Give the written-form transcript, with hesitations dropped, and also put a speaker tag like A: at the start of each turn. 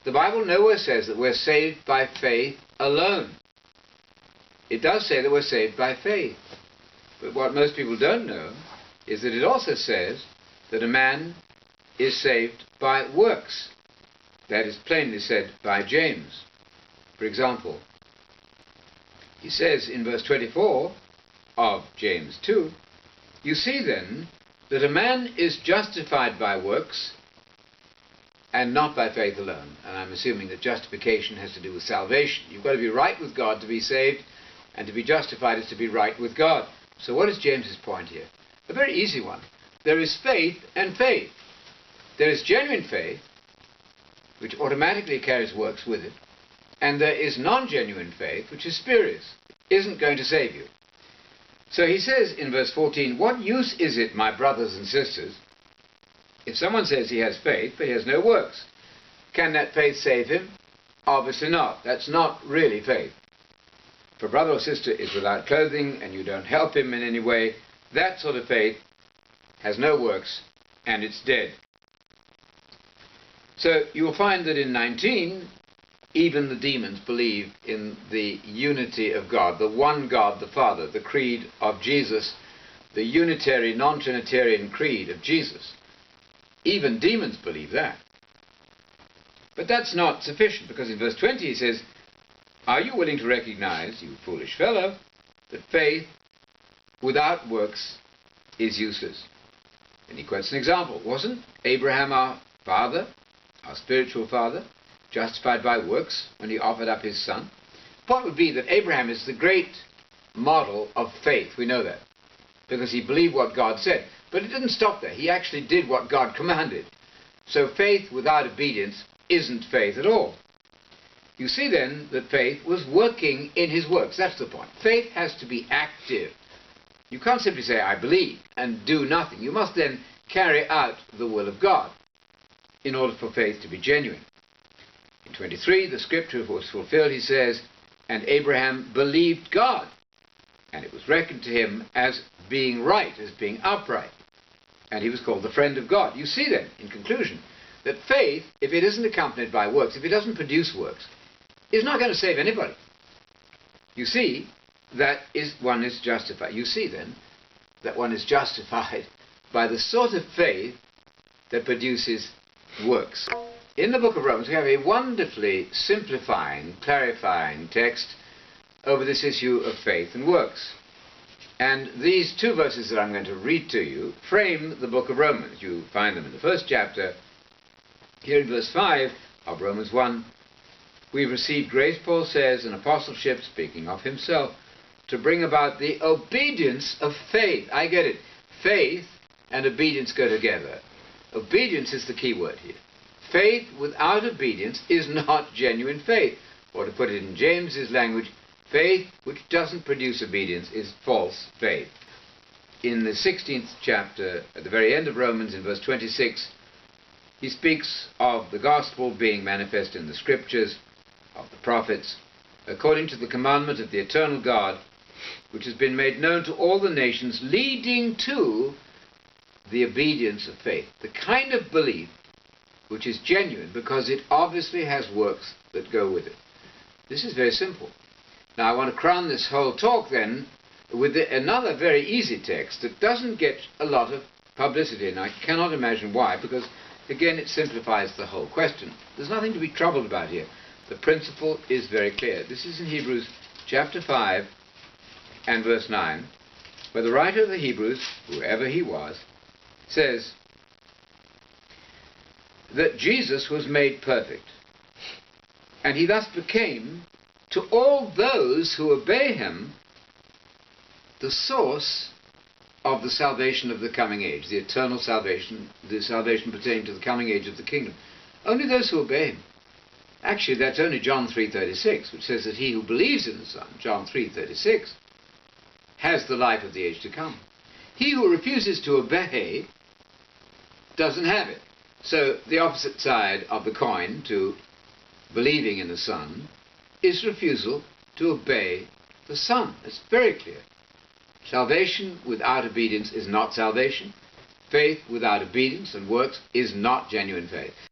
A: The Bible nowhere says that we're saved by faith alone. It does say that we're saved by faith. But what most people don't know is that it also says that a man is saved by works. That is plainly said by James. For example, he says in verse 24 of James 2, "You see then that a man is justified by works and not by faith alone." And I'm assuming that justification has to do with salvation. You've got to be right with God to be saved, and to be justified is to be right with God. So what is James's point here? A very easy one. There is faith and faith. There is genuine faith, which automatically carries works with it, and there is non-genuine faith, which is spurious, isn't going to save you. So he says in verse 14, "What use is it, my brothers and sisters, if someone says he has faith, but he has no works? Can that faith save him? Obviously not. That's not really faith. If a brother or sister is without clothing and you don't help him in any way, that sort of faith has no works and it's dead." So you will find that in 19, even the demons believe in the unity of God, the one God, the Father, the creed of Jesus, the unitary, non-Trinitarian creed of Jesus. Even demons believe that. But that's not sufficient, because in verse 20 he says, "Are you willing to recognize, you foolish fellow, that faith without works is useless?" And he quotes an example. Wasn't Abraham our father, our spiritual father, justified by works when he offered up his son? The point would be that Abraham is the great model of faith. We know that, because he believed what God said. But it didn't stop there. He actually did what God commanded. So faith without obedience isn't faith at all. You see then that faith was working in his works. That's the point. Faith has to be active. You can't simply say, "I believe," and do nothing. You must then carry out the will of God in order for faith to be genuine. In 23, the scripture was fulfilled. He says, "And Abraham believed God, and it was reckoned to him as being right," as being upright. And he was called the friend of God. You see then, in conclusion, that faith, if it isn't accompanied by works, if it doesn't produce works, is not going to save anybody. You see that one is justified. You see then that one is justified by the sort of faith that produces works. In the book of Romans, we have a wonderfully simplifying, clarifying text over this issue of faith and works. And these two verses that I'm going to read to you frame the book of Romans. You find them in the first chapter. Here in verse 5 of Romans 1, "We've received grace," Paul says, "and apostleship," speaking of himself, "to bring about the obedience of faith." I get it. Faith and obedience go together. Obedience is the key word here. Faith without obedience is not genuine faith. Or to put it in James's language, faith which doesn't produce obedience is false faith. In the 16th chapter, at the very end of Romans, in verse 26, he speaks of the gospel being manifest in the scriptures, of the prophets, according to the commandment of the eternal God, which has been made known to all the nations, leading to the obedience of faith, the kind of belief which is genuine because it obviously has works that go with it. This is very simple. Now I want to crown this whole talk then with another very easy text that doesn't get a lot of publicity, and I cannot imagine why, because again it simplifies the whole question. There's nothing to be troubled about here. The principle is very clear. This is in Hebrews chapter 5 and verse 9, where the writer of the Hebrews, whoever he was, says that Jesus was made perfect, and he thus became, to all those who obey him, the source of the salvation of the coming age, the eternal salvation, the salvation pertaining to the coming age of the kingdom. Only those who obey him. Actually, that's only John 3:36, which says that he who believes in the Son, John 3:36, has the life of the age to come. He who refuses to obey doesn't have it. So the opposite side of the coin to believing in the Son is refusal to obey the Son. It's very clear. Salvation without obedience is not salvation. Faith without obedience and works is not genuine faith.